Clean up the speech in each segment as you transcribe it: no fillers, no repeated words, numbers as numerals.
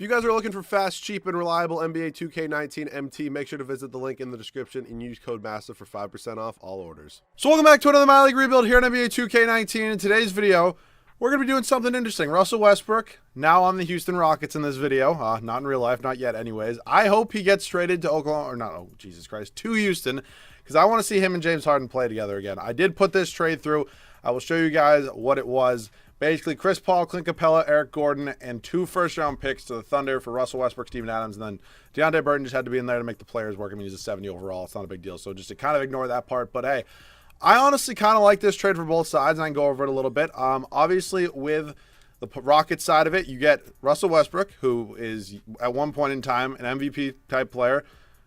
If you guys are looking for fast, cheap, and reliable NBA 2K19 MT, make sure to visit the link in the description and use code MASSIVE for 5% off all orders. So welcome back to another My League rebuild here on NBA 2K19. In today's video, we're going to be doing something interesting. Russell Westbrook, now on the Houston Rockets in this video. Not in real life, not yet anyways. I hope he gets traded to Oklahoma, or not, oh Jesus Christ, to Houston, because I want to see him and James Harden play together again. I did put this trade through. I will show you guys what it was. Basically, Chris Paul, Clint Capella, Eric Gordon, and 2 first-round picks to the Thunder for Russell Westbrook, Steven Adams, and then Deontay Burton just had to be in there to make the players work. I mean, he's a 70 overall. It's not a big deal, so just to kind of ignore that part. But, hey, I honestly kind of like this trade for both sides, and I can go over it a little bit. Obviously, with the Rockets side of it, you get Russell Westbrook, who is, at one point in time, an MVP-type player.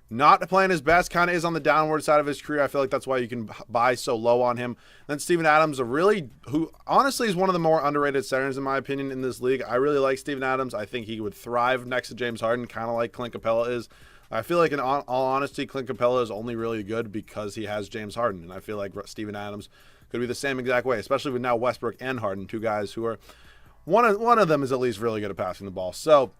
Not playing his best, kind of is on the downward side of his career. I feel like that's why you can buy so low on him. Then Steven Adams, who honestly is one of the more underrated centers in my opinion in this league. I really like Steven Adams. I think he would thrive next to James Harden, kind of like Clint Capella is. I feel like in all honesty, Clint Capella is only really good because he has James Harden. And I feel like Steven Adams could be the same exact way, especially with now Westbrook and Harden, 2 guys who are, one of them is at least really good at passing the ball. So,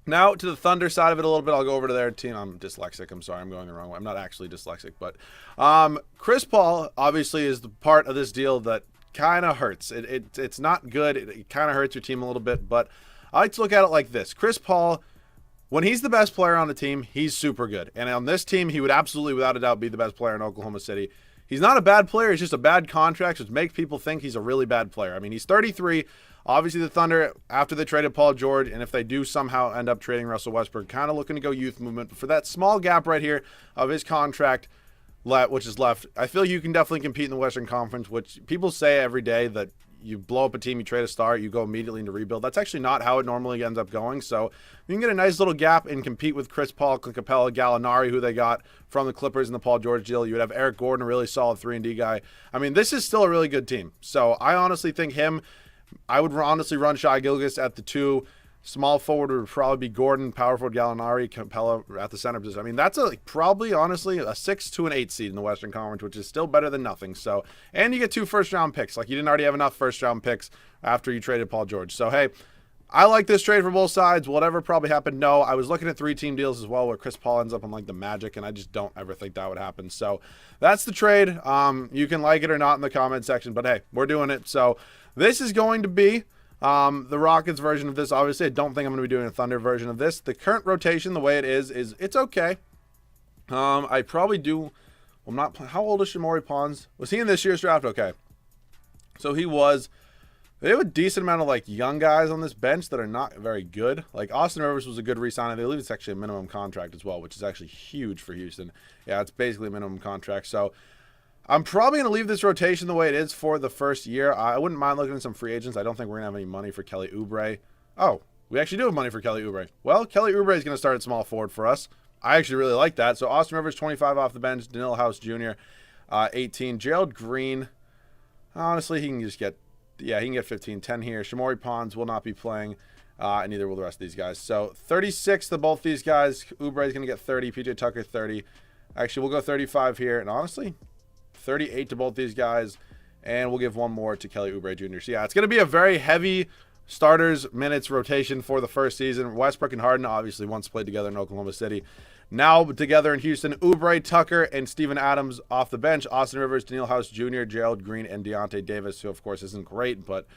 now to the Thunder side of it a little bit. I'll go over to their team. I'm dyslexic. I'm sorry. I'm going the wrong way. I'm not actually dyslexic. But Chris Paul obviously is the part of this deal that kind of hurts. It's not good. It kind of hurts your team a little bit. But I like to look at it like this. Chris Paul, when he's the best player on the team, he's super good. And on this team, he would absolutely, without a doubt, be the best player in Oklahoma City. He's not a bad player. He's just a bad contract, which makes people think he's a really bad player. I mean, he's 33. Obviously, the Thunder, after they traded Paul George, and if they do somehow end up trading Russell Westbrook, kind of looking to go youth movement. But for that small gap right here of his contract, which is left, I feel you can definitely compete in the Western Conference, which people say every day that you blow up a team, you trade a star, you go immediately into rebuild. That's actually not how it normally ends up going. So you can get a nice little gap and compete with Chris Paul, Clint Capella, Gallinari, who they got from the Clippers in the Paul George deal. You would have Eric Gordon, a really solid 3-and-D guy. I mean, this is still a really good team. So I honestly think I would honestly run Shai Gilgeous at the 2. Small forward would probably be Gordon, power forward Gallinari, Capella at the center position. I mean, that's probably honestly a 6 to an 8 seed in the Western Conference, which is still better than nothing. So, and you get 2 first-round picks. Like, you didn't already have enough first-round picks after you traded Paul George. So, hey, I like this trade for both sides. Whatever probably happened, no. I was looking at 3-team deals as well where Chris Paul ends up on like the Magic, and I just don't ever think that would happen. So that's the trade. You can like it or not in the comment section, but hey, we're doing it. So this is going to be the Rockets version of this. Obviously, I don't think I'm going to be doing a Thunder version of this. The current rotation, the way it is it's okay. I probably do. I'm not. How old is Shamori Pons? Was he in this year's draft? Okay. So he was. They have a decent amount of like young guys on this bench that are not very good. Like Austin Rivers was a good re-signing. They believe it's actually a minimum contract as well, which is actually huge for Houston. Yeah, it's basically a minimum contract. So I'm probably going to leave this rotation the way it is for the first year. I wouldn't mind looking at some free agents. I don't think we're going to have any money for Kelly Oubre. Oh, we actually do have money for Kelly Oubre. Well, Kelly Oubre is going to start at small forward for us. I actually really like that. So Austin Rivers, 25 off the bench. Daniil House Jr., 18. Gerald Green, honestly, he can just get... Yeah, he can get 15, 10 here. Shamori Pons will not be playing, and neither will the rest of these guys. So 36 to both these guys. Oubre is going to get 30. PJ Tucker, 30. Actually, we'll go 35 here. And honestly, 38 to both these guys. And we'll give 1 more to Kelly Oubre Jr. So, yeah, it's going to be a very heavy starters minutes rotation for the first season. Westbrook and Harden obviously once played together in Oklahoma City. Now together in Houston, Oubre, Tucker, and Steven Adams off the bench. Austin Rivers, Daniil House Jr., Gerald Green, and Deontay Davis, who of course isn't great, but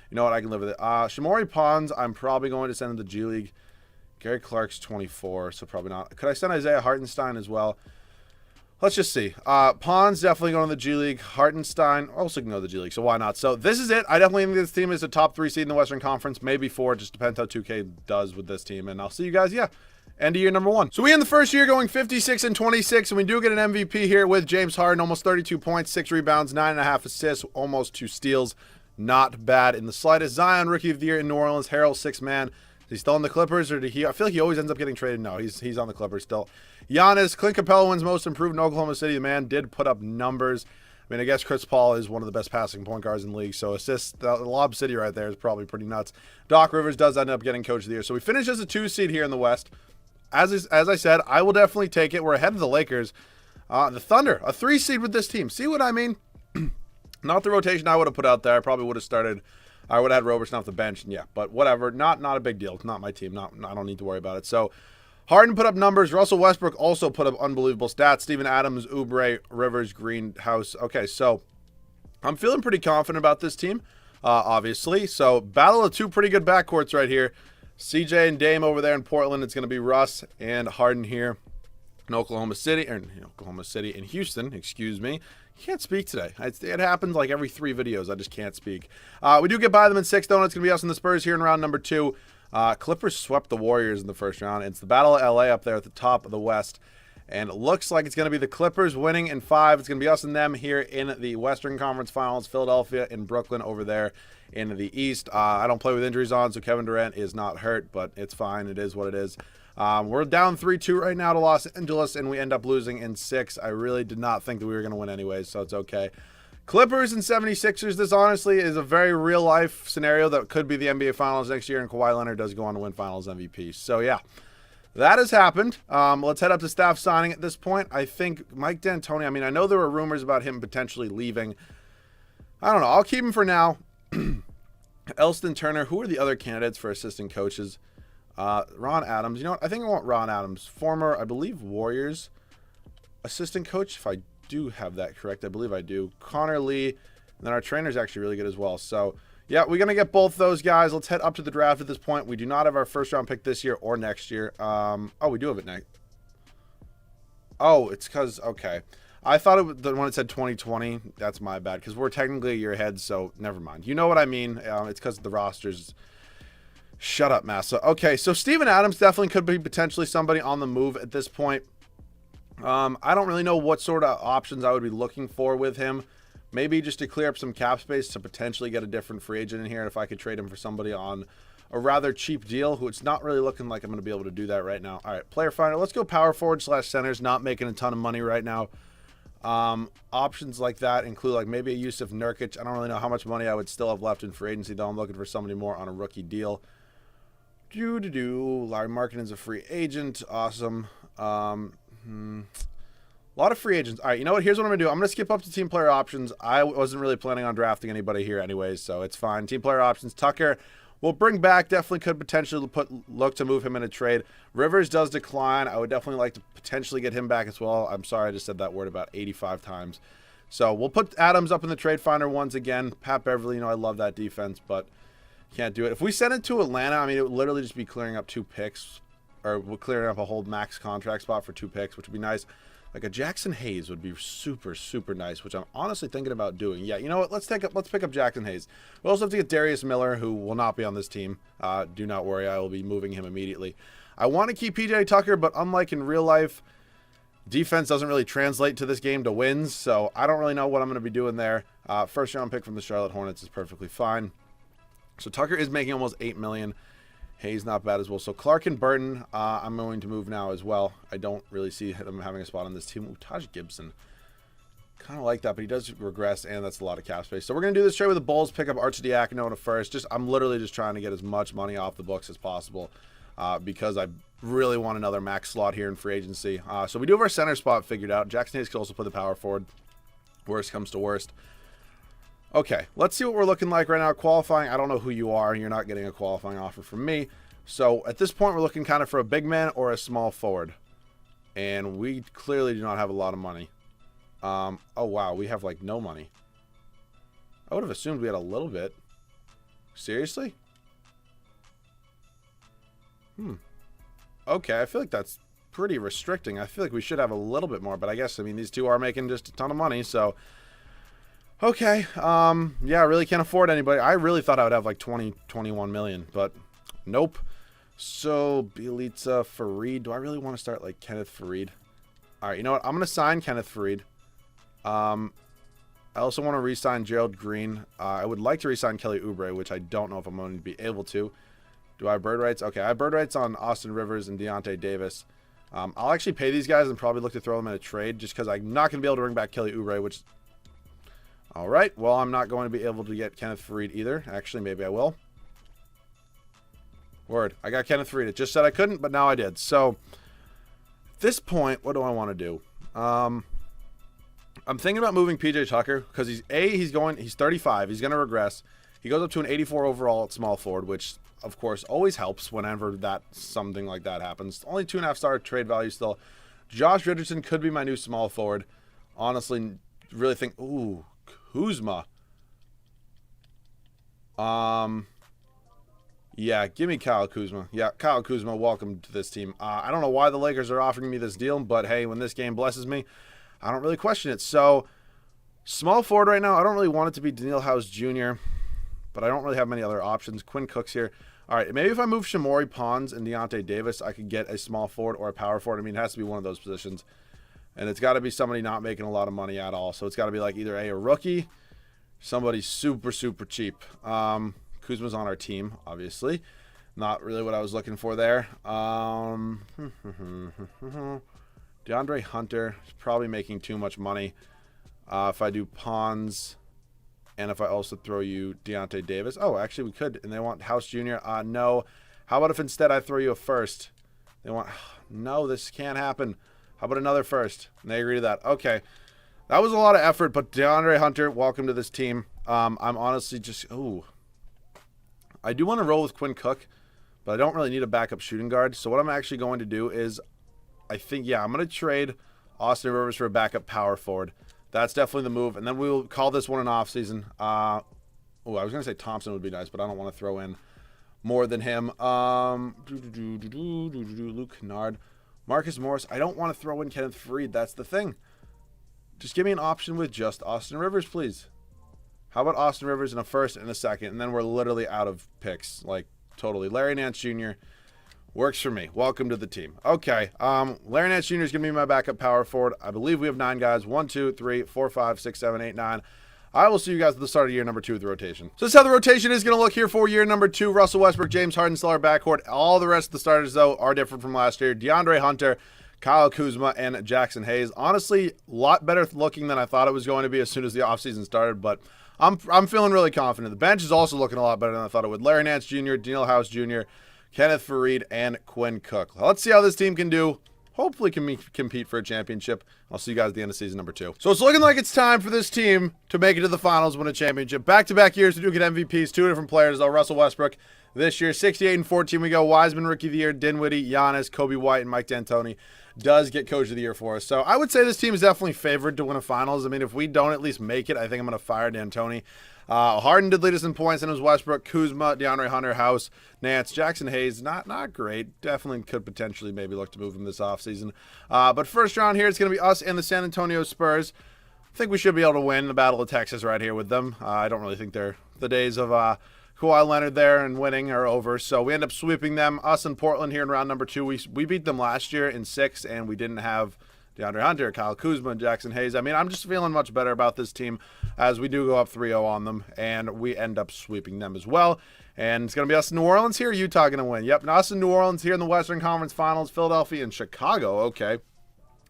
you know what, I can live with it. Shamori Pons, I'm probably going to send to the G League. Gary Clark's 24, so probably not. Could I send Isaiah Hartenstein as well? Let's just see. Pons definitely going to the G League. Hartenstein also can go to the G League, so why not? So this is it. I definitely think this team is a top 3 seed in the Western Conference, maybe 4. It just depends how 2K does with this team, and I'll see you guys, end of year number 1. So we end the first year going 56-26, and we do get an MVP here with James Harden, almost 32 points, 6 rebounds, 9.5 assists, almost 2 steals. Not bad in the slightest. Zion, Rookie of the Year in New Orleans. Harold, 6th man. Is he still on the Clippers, or did he? I feel like he always ends up getting traded. No, he's on the Clippers still. Giannis, Clint Capella wins Most Improved in Oklahoma City. The man did put up numbers. I mean, I guess Chris Paul is one of the best passing point guards in the league, so assists, the Lob City right there is probably pretty nuts. Doc Rivers does end up getting Coach of the Year. So we finish as a 2 seed here in the West. As I said, I will definitely take it. We're ahead of the Lakers. The Thunder, a 3 seed with this team. See what I mean? Not the rotation I would have put out there. I probably would have started I would have had Robertson off the bench, and yeah, but whatever. Not a big deal. It's not my team. I don't need to worry about it. So Harden put up numbers. Russell Westbrook also put up unbelievable stats. Steven Adams, Oubre, Rivers, Greenhouse. Okay, so I'm feeling pretty confident about this team, obviously. So battle of two pretty good backcourts right here. CJ and Dame over there in Portland. It's going to be Russ and Harden here in Oklahoma City, in Houston, excuse me. I can't speak today. It happens like every 3 videos. I just can't speak. We do get by them in 6, though, and it's going to be us and the Spurs here in round number 2. Clippers swept the Warriors in the first round. It's the Battle of LA up there at the top of the West. And it looks like it's going to be the Clippers winning in 5. It's going to be us and them here in the Western Conference Finals. Philadelphia and Brooklyn over there in the East. I don't play with injuries on, so Kevin Durant is not hurt, but it's fine. It is what it is. We're down 3-2 right now to Los Angeles, and we end up losing in 6. I really did not think that we were going to win anyways, so it's okay. Clippers and 76ers, this honestly is a very real-life scenario that could be the NBA Finals next year, and Kawhi Leonard does go on to win Finals MVP. So, yeah, that has happened. Let's head up to staff signing at this point. I think Mike D'Antoni, I know there were rumors about him potentially leaving. I don't know. I'll keep him for now. Elston Turner, who are the other candidates for assistant coaches? Ron Adams. You know what? I think I want Ron Adams. Former, I believe, Warriors assistant coach. If I do have that correct, I believe I do. Connor Lee. And then our trainer's actually really good as well. So, yeah, we're going to get both those guys. Let's head up to the draft at this point. We do not have our first round pick this year or next year. Oh, we do have it next. Oh, it's because, okay. I thought it was the one that said 2020. That's my bad because we're technically a year ahead, so never mind. You know what I mean. It's because the rosters. Shut up, Massa. Okay, so Steven Adams definitely could be potentially somebody on the move at this point. I don't really know what sort of options I would be looking for with him. Maybe just to clear up some cap space to potentially get a different free agent in here. If I could trade him for somebody on a rather cheap deal, who it's not really looking like I'm going to be able to do that right now. All right, player finder. Let's go power forward / centers. Not making a ton of money right now. Options like that include like maybe a Yusuf Nurkic. I don't really know how much money I would still have left in free agency, though. I'm looking for somebody more on a rookie deal. Larry Markkanen's a free agent. Awesome. A lot of free agents. All right, you know what? Here's what I'm going to do. I'm going to skip up to team player options. I wasn't really planning on drafting anybody here anyways, so it's fine. Team player options. Tucker, we'll bring back. Definitely could potentially look to move him in a trade. Rivers does decline. I would definitely like to potentially get him back as well. I'm sorry I just said that word about 85 times. So we'll put Adams up in the trade finder once again. Pat Beverly, I love that defense, but can't do it. If we send it to Atlanta, it would literally just be clearing up 2 picks, or clearing up a whole max contract spot for 2 picks, which would be nice. Like a Jackson Hayes would be super, super nice, which I'm honestly thinking about doing. Yeah, you know what? Let's pick up Jackson Hayes. We also have to get Darius Miller, who will not be on this team. Do not worry, I will be moving him immediately. I want to keep PJ Tucker, but unlike in real life, defense doesn't really translate to this game to wins, so I don't really know what I'm going to be doing there. First round pick from the Charlotte Hornets is perfectly fine. So Tucker is making almost $8 million. Hayes not bad as well. So Clark and Burton, I'm going to move now as well. I don't really see them having a spot on this team. Ooh, Taj Gibson. Kind of like that, but he does regress, and that's a lot of cap space. So we're going to do this trade with the Bulls, pick up Arcidiacono in a first. I'm literally just trying to get as much money off the books as possible because I really want another max slot here in free agency. So we do have our center spot figured out. Jackson Hayes could also play the power forward. Worst comes to worst. Okay, let's see what we're looking like right now. Qualifying, I don't know who you are. You're not getting a qualifying offer from me. So at this point, we're looking kind of for a big man or a small forward. And we clearly do not have a lot of money. Oh, wow, we have, like, no money. I would have assumed we had a little bit. Seriously? Okay, I feel like that's pretty restricting. I feel like we should have a little bit more. But I guess, these two are making just a ton of money, so... Okay, yeah, I really can't afford anybody. I really thought I would have like 21 million, but nope. So, Bielitsa, Fareed. Do I really want to start like Kenneth Fareed? All right, you know what? I'm going to sign Kenneth Fareed. I also want to re-sign Gerald Green. I would like to re-sign Kelly Oubre, which I don't know if I'm going to be able to. Do I have bird rights? Okay, I have bird rights on Austin Rivers and Deontay Davis. I'll actually pay these guys and probably look to throw them in a trade just because I'm not going to be able to bring back Kelly Oubre, which... All right, well, I'm not going to be able to get Kenneth Fareed either. Actually, maybe I will. Word, I got Kenneth Fareed. It just said I couldn't, but now I did. So, at this point, what do I want to do? I'm thinking about moving PJ Tucker because he's 35. He's going to regress. He goes up to an 84 overall at small forward, which, of course, always helps whenever something like that happens. Only 2.5-star trade value still. Josh Richardson could be my new small forward. Honestly, really think, ooh, Kuzma. Yeah, give me Kyle Kuzma. Yeah, Kyle Kuzma, welcome to this team. I don't know why the Lakers are offering me this deal, but hey, when this game blesses me, I don't really question it. So, small forward right now, I don't really want it to be Daniil House Jr., but I don't really have many other options. Quinn Cook's here. All right, maybe if I move Shamori Pons and Deontay Davis, I could get a small forward or a power forward. I mean, it has to be one of those positions. And it's got to be somebody not making a lot of money at all. So it's got to be like either a rookie, somebody super, super cheap. Kuzma's on our team, obviously. Not really what I was looking for there. DeAndre Hunter is probably making too much money. If I do Pons and if I also throw you Deontay Davis. Oh, actually we could. And they want House Jr. No. How about if instead I throw you a first? They want... No, this can't happen. How about another first? And they agree to that. Okay. That was a lot of effort, but DeAndre Hunter, welcome to this team. I'm honestly just... Ooh. I do want to roll with Quinn Cook, but I don't really need a backup shooting guard. So what I'm actually going to do is... I think, yeah, I'm going to trade Austin Rivers for a backup power forward. That's definitely the move. And then we will call this one an offseason. I was going to say Thompson would be nice, but I don't want to throw in more than him. Luke Kennard. Marcus Morris. I don't want to throw in Kenneth Faried. That's the thing. Just give me an option with just Austin Rivers, please. How about Austin Rivers in a first and a second? And then we're literally out of picks. Like, totally. Larry Nance Jr. works for me. Welcome to the team. Okay. Larry Nance Jr. is going to be my backup power forward. I believe we have 9 guys. 1, 2, 3, 4, 5, 6, 7, 8, 9. I will see you guys at the start of year number 2 with the rotation. So this is how the rotation is going to look here for year number 2. Russell Westbrook, James Harden, still our backcourt. All the rest of the starters, though, are different from last year. DeAndre Hunter, Kyle Kuzma, and Jackson Hayes. Honestly, a lot better looking than I thought it was going to be as soon as the offseason started, but I'm feeling really confident. The bench is also looking a lot better than I thought it would. Larry Nance Jr., Daniil House Jr., Kenneth Faried, and Quinn Cook. Let's see how this team can do. Hopefully can compete for a championship. I'll see you guys at the end of season number 2. So it's looking like it's time for this team to make it to the finals, win a championship. Back-to-back years, we do get MVPs. 2 different players, though. Russell Westbrook this year, 68-14. We go Wiseman, Rookie of the Year, Dinwiddie, Giannis, Kobe White, and Mike D'Antoni does get Coach of the Year for us. So I would say this team is definitely favored to win a finals. I mean, if we don't at least make it, I think I'm going to fire D'Antoni. Harden did lead us in points, and it was Westbrook, Kuzma, DeAndre Hunter, House, Nance, Jackson Hayes. Not great. Definitely could potentially maybe look to move him this offseason. But first round here, it's going to be us and the San Antonio Spurs. I think we should be able to win the Battle of Texas right here with them. I don't really think the days of Kawhi Leonard there and winning are over. So we end up sweeping them. Us and Portland here in round number 2. We beat them last year in 6, and we didn't have DeAndre Hunter, Kyle Kuzma, and Jackson Hayes. I mean, I'm just feeling much better about this team as we do go up 3-0 on them, and we end up sweeping them as well. And it's going to be us in New Orleans here. Utah going to win. Yep, us in New Orleans here in the Western Conference Finals. Philadelphia and Chicago. Okay.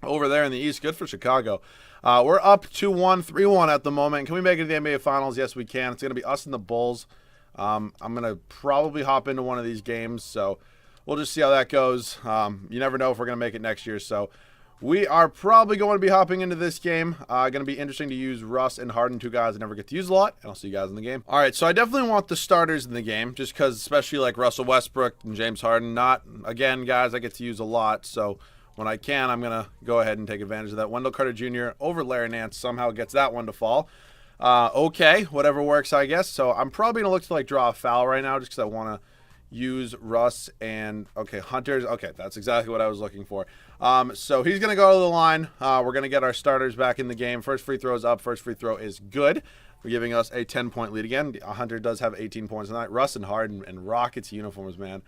Over there in the East. Good for Chicago. We're up 2-1, 3-1 at the moment. Can we make it to the NBA Finals? Yes, we can. It's going to be us and the Bulls. I'm going to probably hop into one of these games, so we'll just see how that goes. You never know if we're going to make it next year, so we are probably going to be hopping into this game. Going to be interesting to use Russ and Harden, 2 guys I never get to use a lot, and I'll see you guys in the game. All right, so I definitely want the starters in the game, just because especially like Russell Westbrook and James Harden, not, again, guys I get to use a lot, so when I can, I'm going to go ahead and take advantage of that. Wendell Carter Jr. over Larry Nance somehow gets that one to fall. Okay, whatever works, I guess. So I'm probably going to look to like draw a foul right now just because I want to use Russ and, okay, Hunter's. Okay, that's exactly what I was looking for. So he's going to go to the line. We're going to get our starters back in the game. First free throw is up. First free throw is good. We're giving us a 10-point lead again. Hunter does have 18 points tonight. Russ and Harden and Rockets uniforms, man.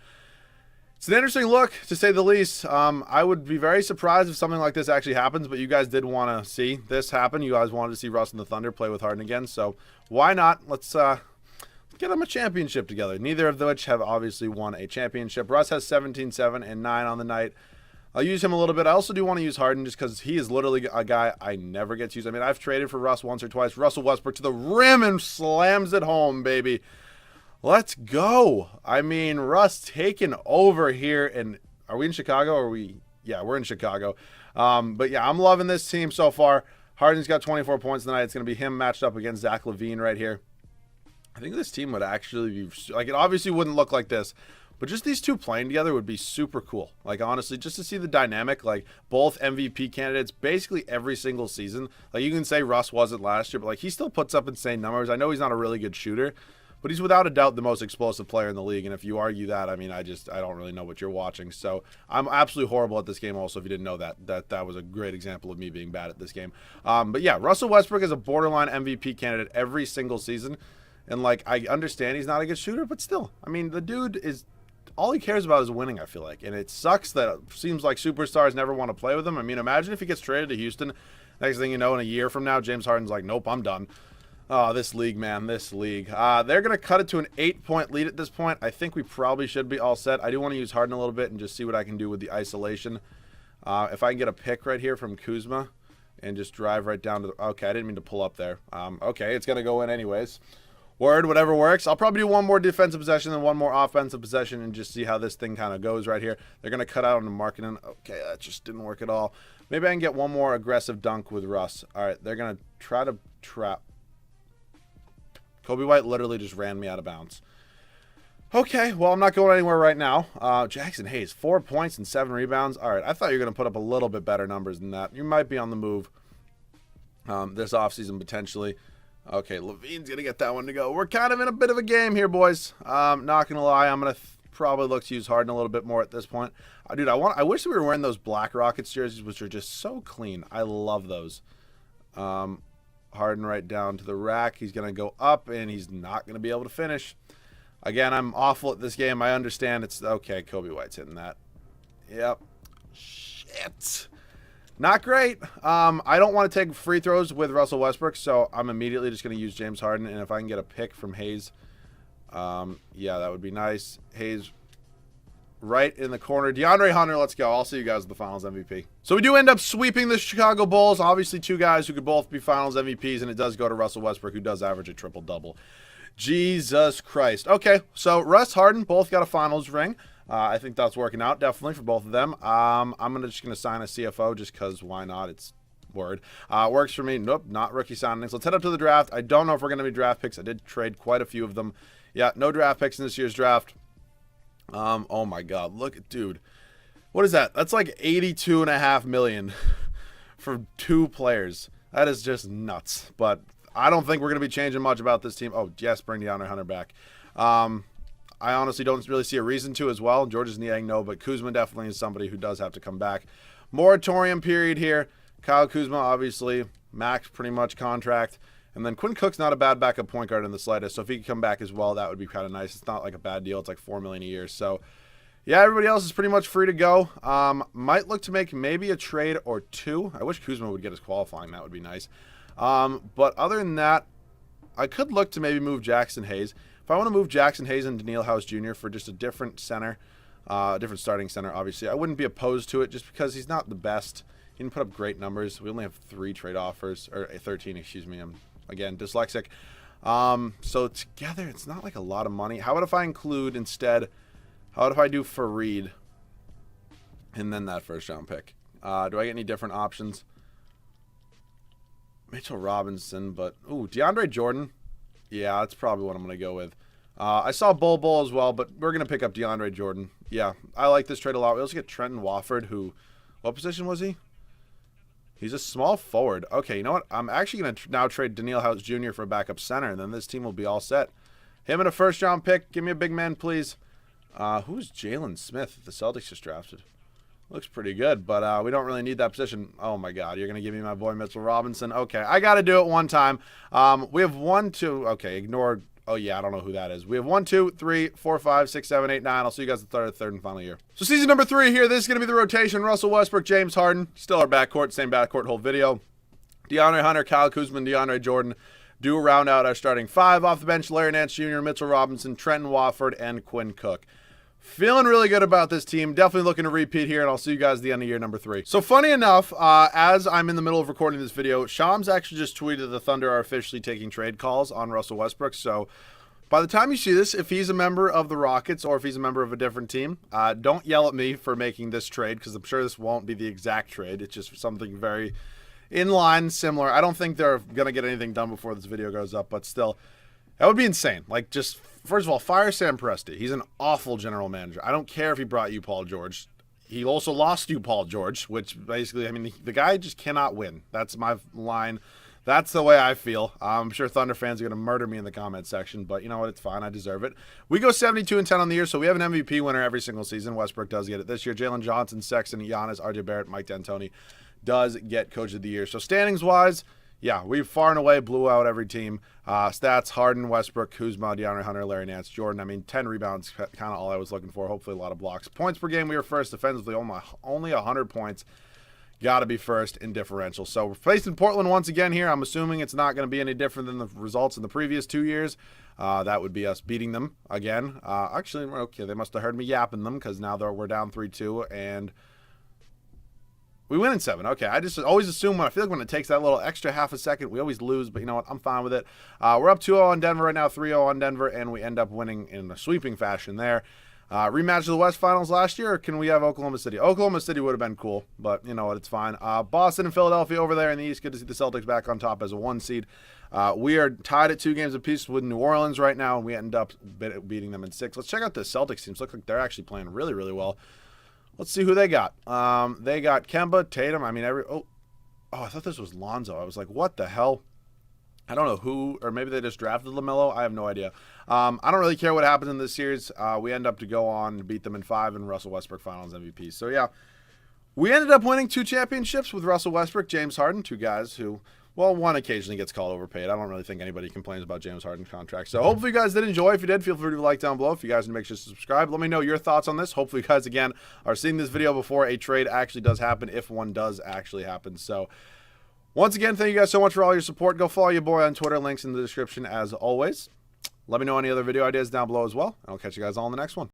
It's an interesting look, to say the least. I would be very surprised if something like this actually happens, but you guys did want to see this happen. You guys wanted to see Russ and the Thunder play with Harden again, so why not? Let's get them a championship together. Neither of which have obviously won a championship. Russ has 17, 7, and 9 on the night. I'll use him a little bit. I also do want to use Harden just because he is literally a guy I never get to use. I mean, I've traded for Russ once or twice. Russell Westbrook to the rim and slams it home, baby. Let's go. I mean, Russ taking over here. And are we in Chicago? Or are we? Yeah, we're in Chicago. But yeah, I'm loving this team so far. Harden's got 24 points tonight. It's going to be him matched up against Zach LaVine right here. I think this team would actually be, like, it obviously wouldn't look like this, but just these two playing together would be super cool. Like, honestly, just to see the dynamic, like, both MVP candidates basically every single season. Like, you can say Russ wasn't last year, but, like, he still puts up insane numbers. I know he's not a really good shooter, but he's without a doubt the most explosive player in the league. And if you argue that, I mean, I don't really know what you're watching. So I'm absolutely horrible at this game also, if you didn't know that. That was a great example of me being bad at this game. But yeah, Russell Westbrook is a borderline MVP candidate every single season. And, like, I understand he's not a good shooter, but still, I mean, the dude is, all he cares about is winning, I feel like. And it sucks that it seems like superstars never want to play with him. I mean, imagine if he gets traded to Houston. Next thing you know, in a year from now, James Harden's like, nope, I'm done. Oh, this league, man, this league. They're going to cut it to an 8-point lead at this point. I think we probably should be all set. I do want to use Harden a little bit and just see what I can do with the isolation. If I can get a pick right here from Kuzma and just drive right down to the... Okay, I didn't mean to pull up there. Okay, it's going to go in anyways. Word, whatever works. I'll probably do one more defensive possession and one more offensive possession and just see how this thing kind of goes right here. They're going to cut out on the marketing. Okay, that just didn't work at all. Maybe I can get one more aggressive dunk with Russ. All right, they're going to try to trap. Kobe White literally just ran me out of bounds. Okay, well, I'm not going anywhere right now. Jackson Hayes, 4 points and 7 rebounds. All right, I thought you were going to put up a little bit better numbers than that. You might be on the move this offseason potentially. Okay, Levine's going to get that one to go. We're kind of in a bit of a game here, boys. Not going to lie, I'm going to probably look to use Harden a little bit more at this point. Dude, I wish we were wearing those Black Rockets jerseys, which are just so clean. I love those. Harden right down to the rack. He's going to go up, and he's not going to be able to finish. Again, I'm awful at this game. I understand it's... Okay, Kobe White's hitting that. Yep. Shit. Not great. I don't want to take free throws with Russell Westbrook, so I'm immediately just going to use James Harden, and if I can get a pick from Hayes, yeah, that would be nice. Hayes right in the corner. DeAndre Hunter, let's go. I'll see you guys at the Finals MVP. So we do end up sweeping the Chicago Bulls. Obviously, two guys who could both be Finals MVPs, and it does go to Russell Westbrook, who does average a triple-double. Jesus Christ. Okay, so Russ, Harden, both got a Finals ring. I think that's working out, definitely, for both of them. I'm just going to sign a CFO just because why not? It's word. Works for me. Nope, not rookie signings. Let's head up to the draft. I don't know if we're going to be draft picks. I did trade quite a few of them. Yeah, no draft picks in this year's draft. Oh my God, look at, dude, what is that? That's like $82.5 million for 2 players. That is just nuts, but I don't think we're going to be changing much about this team. Oh, yes, bring DeAndre Hunter back. I honestly don't really see a reason to as well. Georges Niang, no, but Kuzma definitely is somebody who does have to come back. Moratorium period here. Kyle Kuzma, obviously, max pretty much contract. And then Quinn Cook's not a bad backup point guard in the slightest, so if he could come back as well, that would be kind of nice. It's not like a bad deal. It's like $4 million a year. So, yeah, everybody else is pretty much free to go. Might look to make maybe a trade or 2. I wish Kuzma would get his qualifying. That would be nice. But other than that, I could look to maybe move Jackson Hayes. If I want to move Jackson Hayes and Daniil House Jr. for just a different center, different starting center, obviously, I wouldn't be opposed to it just because he's not the best. He didn't put up great numbers. We only have 3 trade offers, or 13, excuse me. I'm, again, dyslexic. So together, it's not like a lot of money. How about if I include instead, how about if I do Fareed and then that first round pick? Do I get any different options? Mitchell Robinson, but, ooh, DeAndre Jordan. Yeah, that's probably what I'm going to go with. I saw Bol as well, but we're going to pick up DeAndre Jordan. Yeah, I like this trade a lot. We also get Trenton Wofford, who, what position was he? He's a small forward. Okay, you know what? I'm actually going to now trade Daniil House Jr. for a backup center, and then this team will be all set. Him and a first-round pick. Give me a big man, please. Who's Jalen Smith the Celtics just drafted? Looks pretty good, but we don't really need that position. Oh, my God. You're going to give me my boy Mitchell Robinson? Okay, I got to do it one time. We have 1, 2. Okay, ignore. Oh, yeah, I don't know who that is. We have 1, 2, 3, 4, 5, 6, 7, 8, 9. I'll see you guys at the third and final year. So season number 3 here. This is going to be the rotation. Russell Westbrook, James Harden. Still our backcourt. Same backcourt whole video. DeAndre Hunter, Kyle Kuzma, DeAndre Jordan do round out our starting 5. Off the bench, Larry Nance Jr., Mitchell Robinson, Trenton Wofford, and Quinn Cook. Feeling really good about this team. Definitely looking to repeat here, and I'll see you guys at the end of year number 3. So funny enough, as I'm in the middle of recording this video, Shams actually just tweeted the Thunder are officially taking trade calls on Russell Westbrook. So by the time you see this, if he's a member of the Rockets or if he's a member of a different team, don't yell at me for making this trade because I'm sure this won't be the exact trade. It's just something very in line, similar. I don't think they're going to get anything done before this video goes up, but still. That would be insane. Like, just, first of all, fire Sam Presti. He's an awful general manager. I don't care if he brought you Paul George. He also lost you Paul George, which basically, I mean, the guy just cannot win. That's my line. That's the way I feel. I'm sure Thunder fans are going to murder me in the comment section, but you know what? It's fine. I deserve it. We go 72-10 on the year, so we have an MVP winner every single season. Westbrook does get it this year. Jalen Johnson, Sexton, Giannis, RJ Barrett, Mike D'Antoni does get Coach of the Year. So standings-wise, yeah, we far and away blew out every team. Stats, Harden, Westbrook, Kuzma, DeAndre Hunter, Larry Nance, Jordan. I mean, 10 rebounds, kind of all I was looking for. Hopefully a lot of blocks. Points per game, we were first. Defensively, only 100 points. Got to be first in differential. So we're facing Portland once again here. I'm assuming it's not going to be any different than the results in the previous 2 years. That would be us beating them again. Actually, okay, they must have heard me yapping them because now we're down 3-2 and we win in 7. Okay, I just always assume I feel like when it takes that little extra half a second, we always lose. But you know what? I'm fine with it. We're up 2-0 on Denver right now, 3-0 on Denver, and we end up winning in a sweeping fashion there. Rematch of the West Finals last year, or can we have Oklahoma City? Oklahoma City would have been cool, but you know what? It's fine. Boston and Philadelphia over there in the East. Good to see the Celtics back on top as a 1 seed. We are tied at 2 games apiece with New Orleans right now, and we end up beating them in 6. Let's check out the Celtics teams. Look like they're actually playing really, really well. Let's see who they got. They got Kemba, Tatum. I mean, I thought this was Lonzo. I was like, what the hell? I don't know who, or maybe they just drafted LaMelo. I have no idea. I don't really care what happens in this series. We end up to go on to beat them in 5 and Russell Westbrook Finals MVP. So, yeah, we ended up winning 2 championships with Russell Westbrook, James Harden, 2 guys who, well, one occasionally gets called overpaid. I don't really think anybody complains about James Harden's contract. So hopefully you guys did enjoy. If you did, feel free to like down below. If you guys need to make sure to subscribe, let me know your thoughts on this. Hopefully you guys, again, are seeing this video before a trade actually does happen, if one does actually happen. So, once again, thank you guys so much for all your support. Go follow your boy on Twitter. Links in the description as always. Let me know any other video ideas down below as well. And I'll catch you guys all in the next one.